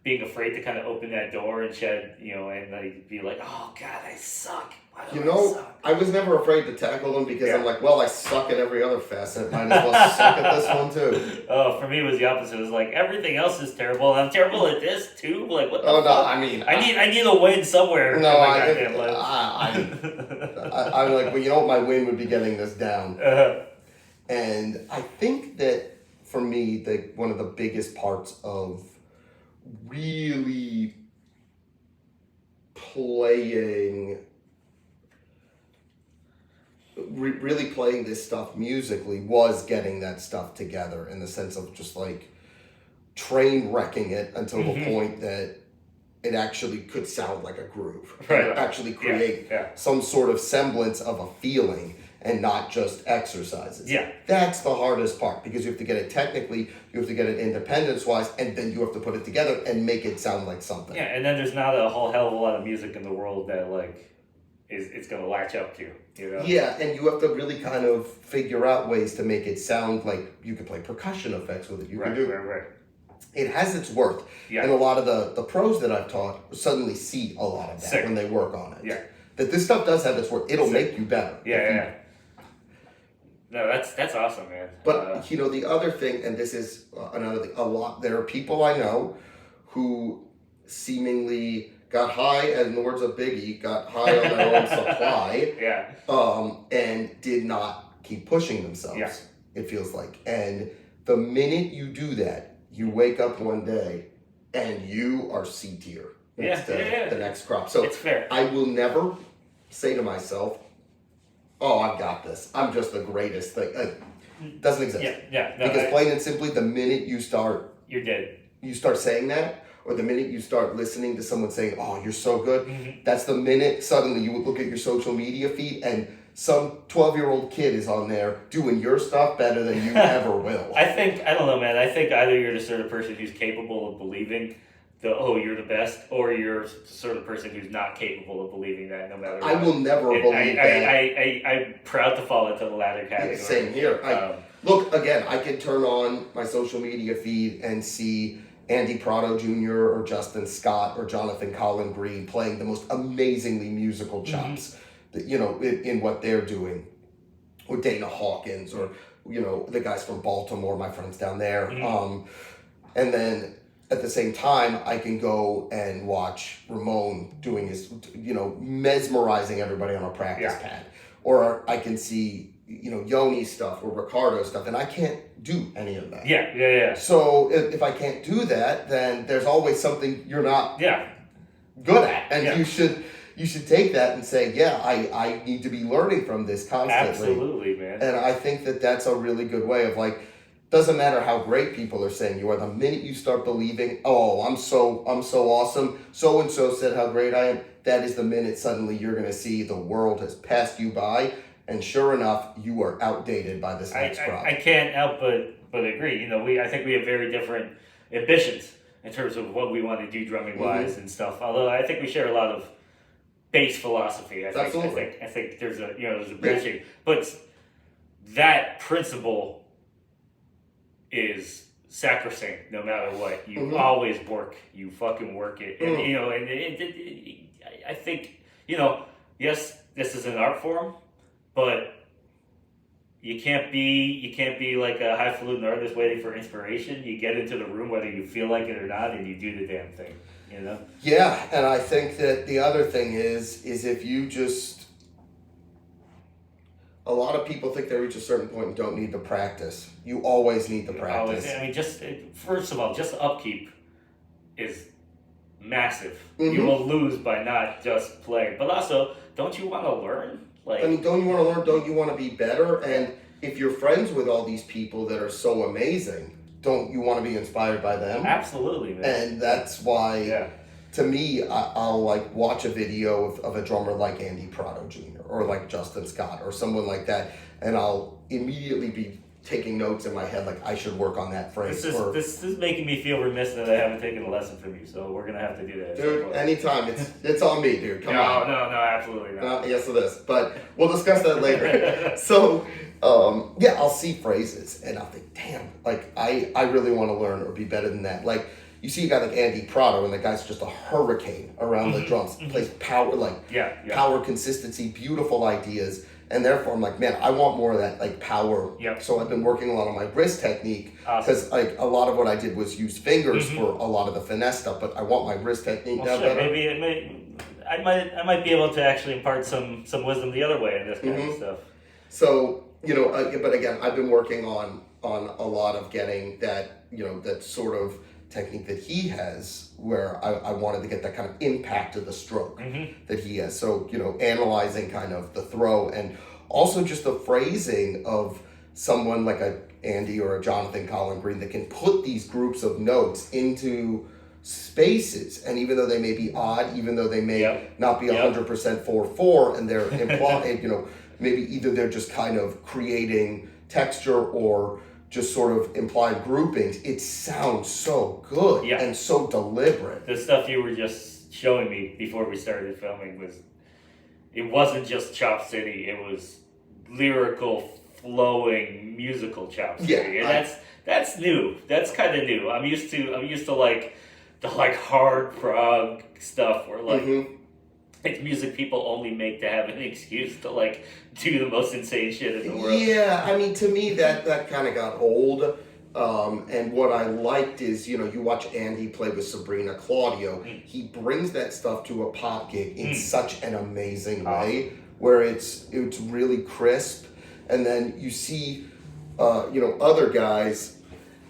being afraid to kind of open that door and shed, and like be like, oh God, I suck. Why do I suck? I was never afraid to tackle them because I'm like, well, I suck at every other facet. Might as well suck at this one too. Oh, for me it was the opposite. It was like everything else is terrible, and I'm terrible at this too. Like what? No, I mean, I need a win somewhere. No, I'm like, well, you know what? My win would be getting this down. And I think that for me, one of the biggest parts of really playing this stuff musically was getting that stuff together in the sense of just like train wrecking it until the point that it actually could sound like a groove. Right. Actually create some sort of semblance of a feeling and not just exercises. Yeah. That's the hardest part because you have to get it technically, you have to get it independence-wise, and then you have to put it together and make it sound like something. Yeah, and then there's not a whole hell of a lot of music in the world that like it's going to latch up to, Yeah, and you have to really kind of figure out ways to make it sound like you can play percussion effects with it. You can do. Right. It has its worth. Yeah. And a lot of the pros that I've taught suddenly see a lot of that when they work on it. Yeah. That this stuff does have its worth. It'll make you better. Yeah. No, that's awesome, man. But the other thing, and this is another thing, there are people I know who seemingly got high, in the words of Biggie, got high on their own supply. Yeah. And did not keep pushing themselves, it feels like. And the minute you do that, you wake up one day and you are C tier next to the next crop. So it's fair. I will never say to myself, oh, I've got this. I'm just the greatest thing. It doesn't exist. Because plain and simply, the minute you start... You're dead. You start saying that, or the minute you start listening to someone saying, oh, you're so good, that's the minute suddenly you would look at your social media feed and some 12-year-old kid is on there doing your stuff better than you ever will. I don't know, man. I think either you're the sort of person who's capable of believing you're the best, or you're the sort of person who's not capable of believing that no matter what. I will never believe that. I'm proud to fall into the latter category. Yeah, same here. Look, again, I can turn on my social media feed and see Andy Prado Jr. or Justin Scott or Jonathan Colin Green playing the most amazingly musical chops, in what they're doing. Or Dana Hawkins or, the guys from Baltimore, my friends down there. And then at the same time, I can go and watch Ramon doing his, mesmerizing everybody on a practice pad. Or I can see, Yoni's stuff or Ricardo's stuff, and I can't do any of that. Yeah. So if I can't do that, then there's always something you're not good at. And you should take that and say, I need to be learning from this constantly. Absolutely, man. And I think that that's a really good way of doesn't matter how great people are saying you are. The minute you start believing, oh, I'm so awesome, so and so said how great I am, that is the minute suddenly you're going to see the world has passed you by, and sure enough, you are outdated by this next crop. I can't help but agree. I think we have very different ambitions in terms of what we want to do drumming wise and stuff. Although I think we share a lot of base philosophy. I think there's a bridging, but that principle is sacrosanct no matter what. You always work. You fucking work it. And, I think, yes, this is an art form, but you can't be like a highfalutin artist waiting for inspiration. You get into the room whether you feel like it or not, and you do the damn thing, Yeah, and I think that the other thing is if you just... A lot of people think they reach a certain point and don't need to practice. You always need to practice. First of all, just upkeep is massive. You will lose by not just playing. But also, don't you want to learn? Don't you want to learn? Don't you want to be better? And if you're friends with all these people that are so amazing, don't you want to be inspired by them? Absolutely, man. And that's why, to me, I'll watch a video of a drummer like Andy Prado Jr. or like Justin Scott or someone like that, and I'll immediately be taking notes in my head I should work on that phrase. This is making me feel remiss that I haven't taken a lesson from you, so we're gonna have to do that. Dude, anytime. It's on me, dude. Come on. No, absolutely not. Yes, it is. But we'll discuss that later. So, I'll see phrases and I'll think, damn, I really want to learn or be better than that. you see a guy like Andy Prado, and the guy's just a hurricane around the drums. Plays power, power, consistency, beautiful ideas. And therefore, I'm like, man, I want more of that, like, power. Yep. So I've been working a lot on my wrist technique, because like a lot of what I did was use fingers for a lot of the finesse stuff. But I want my wrist technique now better. Maybe I might be able to actually impart some wisdom the other way in this kind of stuff. So but again, I've been working on a lot of getting that that sort of technique that he has, where I wanted to get that kind of impact of the stroke that he has. So, analyzing kind of the throw, and also just the phrasing of someone like a Andy or a Jonathan Colin Green that can put these groups of notes into spaces. And even though they may be odd, even though they may not be 100% 4/4, and they're implied, maybe either they're just kind of creating texture or just sort of implied groupings, it sounds so good and so deliberate. The stuff you were just showing me before we started filming it wasn't just Chop City, it was lyrical, flowing, musical Chop City. And that's new. That's kind of new. I'm used to like the hard prog stuff where it's music people only make to have an excuse to like do the most insane shit in the world. Yeah, I mean, to me that kind of got old. And what I liked is, you watch Andy play with Sabrina Claudio. He brings that stuff to a pop gig in such an amazing way, where it's really crisp. And then you see, other guys.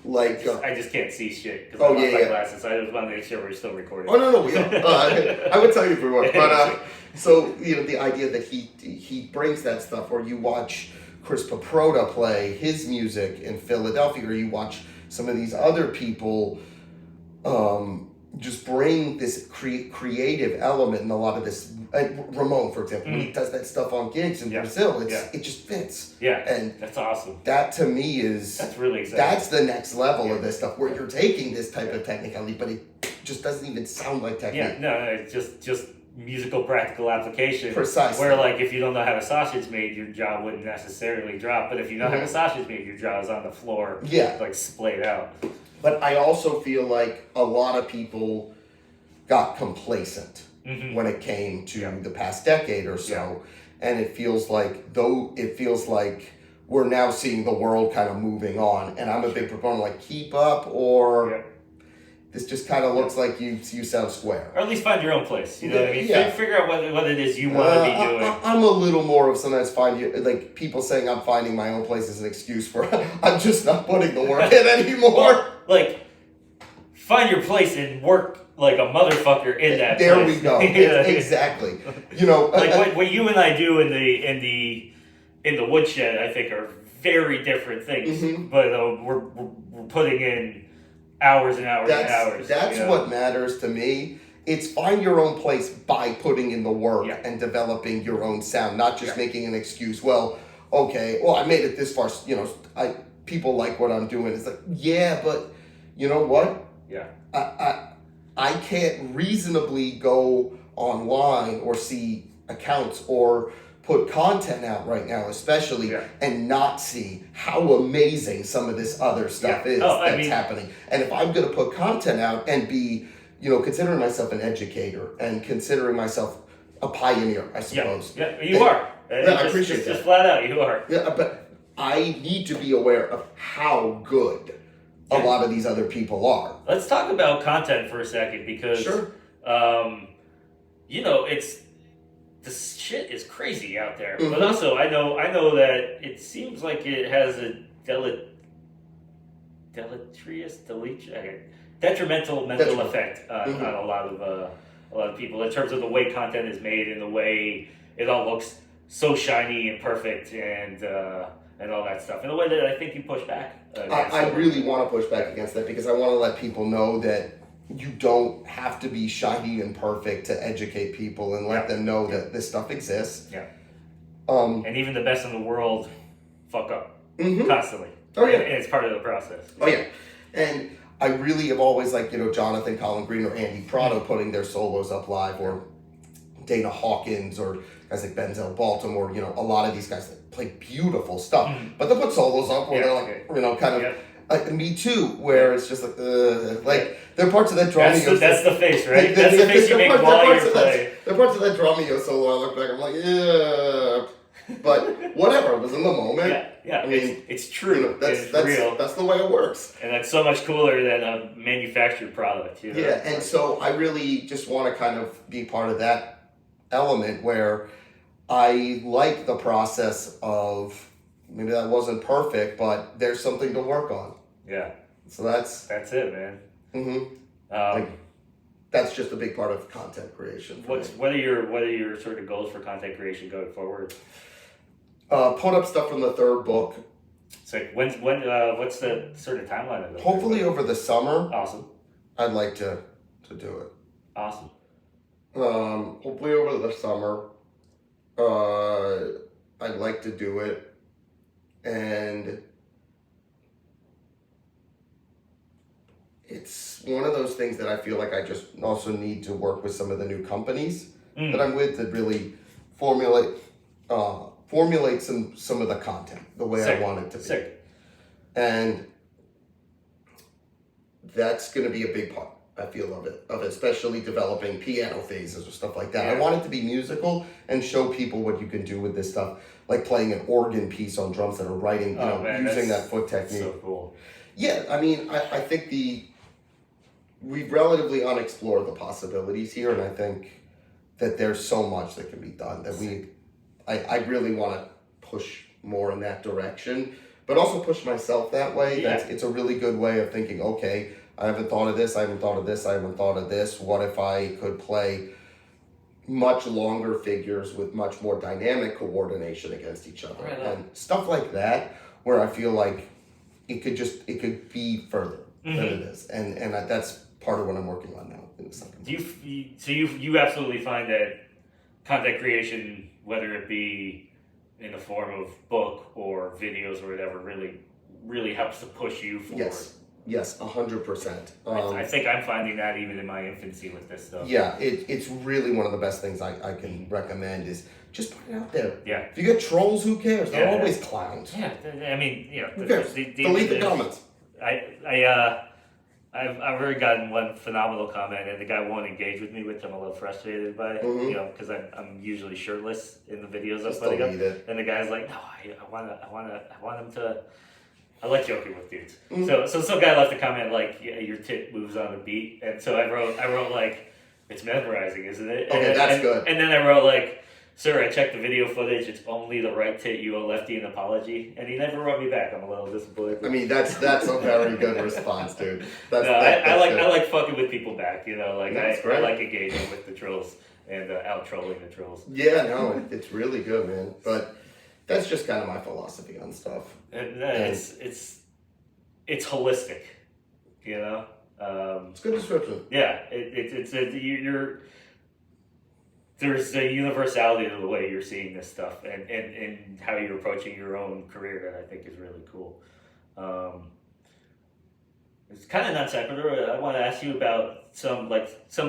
Like I just can't see shit because I lost my glasses. I just want to make sure we're still recording. Oh no, we are. I would tell you if we weren't. But so the idea that he brings that stuff, or you watch Chris Paproda play his music in Philadelphia, or you watch some of these other people just bring this creative element and a lot of this. Ramon, for example, when he does that stuff on gigs in Brazil, it just fits. Yeah, and that's awesome. That to me that's really exciting. That's the next level of this stuff, where you're taking this type of technicality, but it just doesn't even sound like technique. Yeah, no, it's just musical practical application. Precisely. Where like if you don't know how a sausage made, your jaw wouldn't necessarily drop, but if you know how a sausage made, your jaw is on the floor, like splayed out. But I also feel like a lot of people got complacent when it came to the past decade or so, and it feels like we're now seeing the world kind of moving on, and I'm a big proponent, like, keep up, or this just kind of looks like you sound square. Or at least find your own place, you know what I mean? Figure out what it is you want to be doing. I'm a little more of sometimes like people saying I'm finding my own place as an excuse for I'm just not putting the work in anymore. Well, like, find your place and work like a motherfucker in that there place. We go. Exactly. Like what you and I do in the woodshed, I think, are very different things. But we're putting in hours and hours and hours. That's what matters to me. It's find your own place by putting in the work and developing your own sound, not just making an excuse. Well, I made it this far. People like what I'm doing. It's like, but you know what? Yeah. I can't reasonably go online or see accounts or put content out right now, especially, and not see how amazing some of this other stuff is that's happening. And if I'm going to put content out and be, considering myself an educator and considering myself a pioneer, I suppose. Yeah, you are. I appreciate that. Just flat out, you are. Yeah, but I need to be aware of how good a lot of these other people are. Let's talk about content for a second, because it's this shit is crazy out there. But also I know that it seems like it has a detrimental mental effect on a lot of people in terms of the way content is made and the way it all looks so shiny and perfect and all that stuff, in a way that I think you push back. I really want to push back against that, because I want to let people know that you don't have to be shiny and perfect to educate people and let them know that this stuff exists. Yeah. And even the best in the world fuck up constantly. Oh yeah. And it's part of the process. Oh yeah. And I really have always liked, Jonathan Colin Green or Andy Prado putting their solos up live, or Dana Hawkins, or guys like Benzel Baltimore, a lot of these guys that play beautiful stuff, but they'll put solos up where they're like, kind of, Me too, where it's just like there are parts of that draw me. That's the face, right? That's the face you make while you're playing. There are parts of that draw me solo. I look back, I'm like, yeah, but whatever. It was in the moment. Yeah. I mean, it's true. You know, that's real. That's the way it works. And that's so much cooler than a manufactured product. You know? Yeah, and so I really just want to kind of be part of that element where I like the process of. Maybe that wasn't perfect, but there's something to work on. Yeah. So that's it, man. Mm-hmm. That's just a big part of content creation. What are your sort of goals for content creation going forward? Put up stuff from the third book. So what's the sort of timeline of it? Hopefully over the summer. Awesome. I'd like to do it. Awesome. Hopefully over the summer. I'd like to do it. And it's one of those things that I feel like I just also need to work with some of the new companies that I'm with to really formulate some of the content the way I want it to be. And that's going to be a big part, I feel, of it, especially developing piano phases or stuff like that. Yeah. I want it to be musical and show people what you can do with this stuff. Like playing an organ piece on drums that are writing, using that foot technique. So cool. Yeah, I mean, I think we've relatively unexplored the possibilities here, and I think that there's so much that can be done that I really want to push more in that direction, but also push myself that way. Yeah. It's a really good way of thinking, okay, I haven't thought of this, I haven't thought of this, I haven't thought of this. What if I could play much longer figures with much more dynamic coordination against each other and stuff like that, where I feel like it could be further than it is, and that's part of what I'm working on now in a second. Do you absolutely find that content creation, whether it be in the form of book or videos or whatever, really helps to push you forward? Yes, 100%. I think I'm finding that even in my infancy with this stuff. Yeah, it's really one of the best things I can recommend is just put it out there. Yeah. If you get trolls, who cares? They're always clowns. Yeah, I mean, you know. Who cares? Delete the comments. I've already gotten one phenomenal comment, and the guy won't engage with me, which I'm a little frustrated by. You know, because I'm usually shirtless in the videos I'm putting up, and the guy's like, "No, I want him to." I like joking with dudes. So some guy left a comment like, "Yeah, your tit moves on the beat," and so I wrote like, "It's mesmerizing, isn't it?" Okay, that's good. And then I wrote like, "Sir, I checked the video footage. It's only the right tit. You owe Lefty an apology." And he never wrote me back. I'm a little disappointed. I mean, that's a very good response, dude. I like fucking with people back. You know, like I like engaging with the trolls and out trolling the trolls. Yeah, no, it's really good, man. But that's just kind of my philosophy on stuff. And it's holistic, you know. It's a good description. Yeah, there's a universality to the way you're seeing this stuff and how you're approaching your own career that I think is really cool. It's kind of non sequitur. I want to ask you about some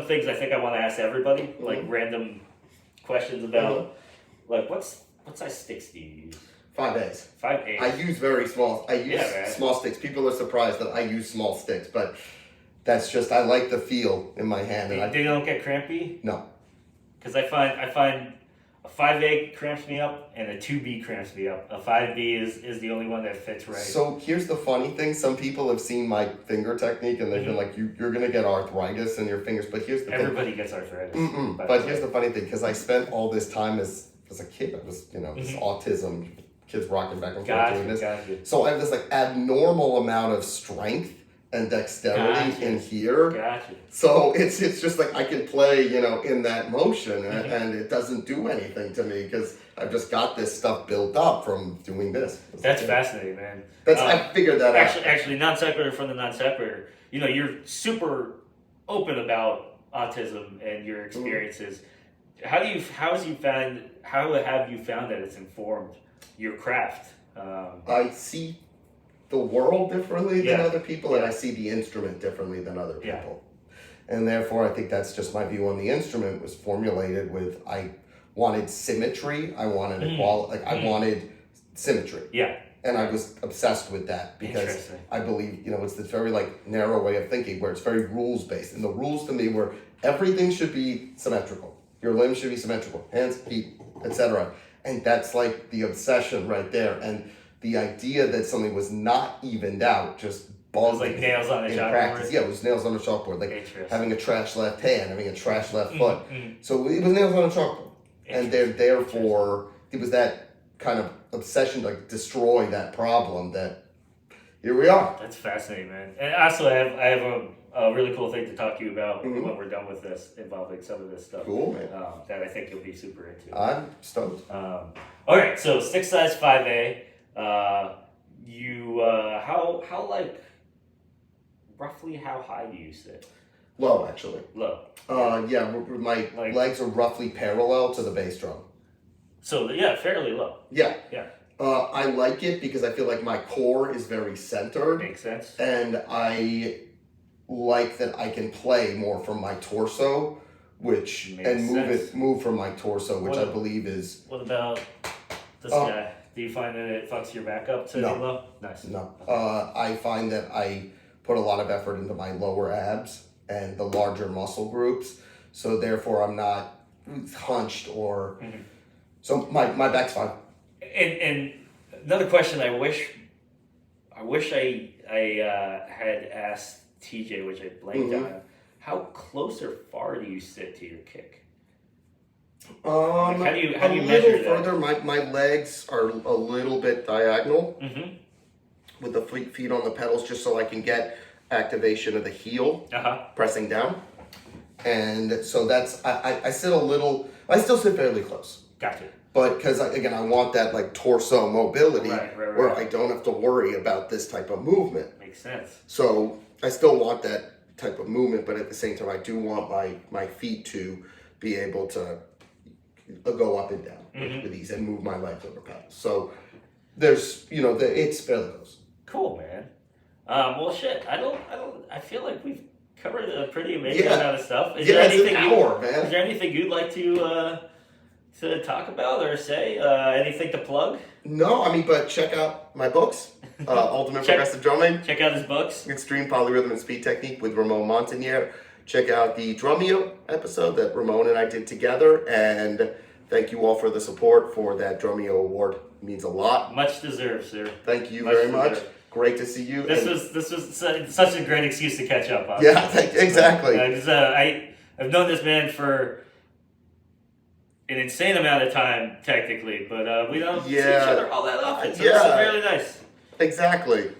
things I think I want to ask everybody, like random questions about like what size sticks do you use? 5As. 5As. I use very small. I use small sticks. People are surprised that I use small sticks, but that's just I like the feel in my hand. They don't get crampy? No. Because I find a 5A cramps me up and a 2B cramps me up. A 5B is the only one that fits right. So here's the funny thing. Some people have seen my finger technique and they've been like, you're going to get arthritis in your fingers. But here's the Everybody gets arthritis. But here's the funny thing. Because I spent all this time as a kid. I was, this autism, kids rocking back and forth doing this. Gotcha. So I have this like abnormal amount of strength and dexterity in here. Gotcha. So it's just like I can play, in that motion and it doesn't do anything to me because I've just got this stuff built up from doing this. That's fascinating, man. I figured that out. Actually, non sequitur from the non sequitur. You're super open about autism and your experiences. How have you found that it's informed your craft? I see the world differently than other people, and I see the instrument differently than other people. And therefore, I think that's just my view on the instrument was formulated with, I wanted symmetry, I wanted equality, I wanted symmetry. Yeah. And I was obsessed with that because I believe, it's this very narrow way of thinking where it's very rules based. And the rules to me were everything should be symmetrical. Your limbs should be symmetrical, hands, feet, etc. And that's the obsession right there. And the idea that something was not evened out just bugged me. It was nails on a chalkboard. Practice. Yeah, it was nails on a chalkboard. Having a trash left hand, having a trash left foot. So it was nails on a chalkboard. And therefore, it was that kind of obsession to destroy that problem that here we are. That's fascinating, man. And also, I have a really cool thing to talk to you about when we're done with this, involving some of this stuff. Cool, man. That I think you'll be super into. I'm stoked. All right, so stick size 5A. Roughly how high do you sit? Low, actually. Low. Yeah, my legs are roughly parallel to the bass drum. So, yeah, fairly low. Yeah. Yeah. I like it because I feel like my core is very centered. Makes sense. And I like that I can play more from my torso, move from my torso, which I believe is... What about this guy? Do you find that it fucks your back up to low? Nice. No. I find that I put a lot of effort into my lower abs and the larger muscle groups, so therefore I'm not hunched or... So my back's fine. And another question I wish I had asked TJ, which I blanked on. How close or far do you sit to your kick? How do you measure that? Further. My legs are a little bit diagonal with the feet on the pedals, just so I can get activation of the heel pressing down. And so that's I sit a little. I still sit fairly close. Gotcha. But because again, I want that torso mobility where I don't have to worry about this type of movement. Makes sense. So I still want that type of movement, but at the same time, I do want my feet to be able to go up and down with ease and move my legs over pedals. So there's it's fairly close. Cool, man. Well, shit. I feel like we've covered a pretty amazing amount of stuff. Is there anything man. Is there anything you'd like to talk about or say? Anything to plug? No, but check out my books. Ultimate Progressive Drumming. Check out his books. Extreme Polyrhythm and Speed Technique with Ramon Montagnier. Check out the Drumeo episode that Ramon and I did together. And thank you all for the support for that Drumeo award. It means a lot. Much deserved, sir. Thank you very much. Great to see you. This was such a great excuse to catch up on. Yeah, exactly. I've known this man for an insane amount of time, technically, but we don't see each other all that often, so this is really nice. Exactly.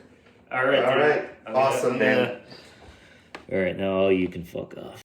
All right. Awesome, man. All right, now you can fuck off.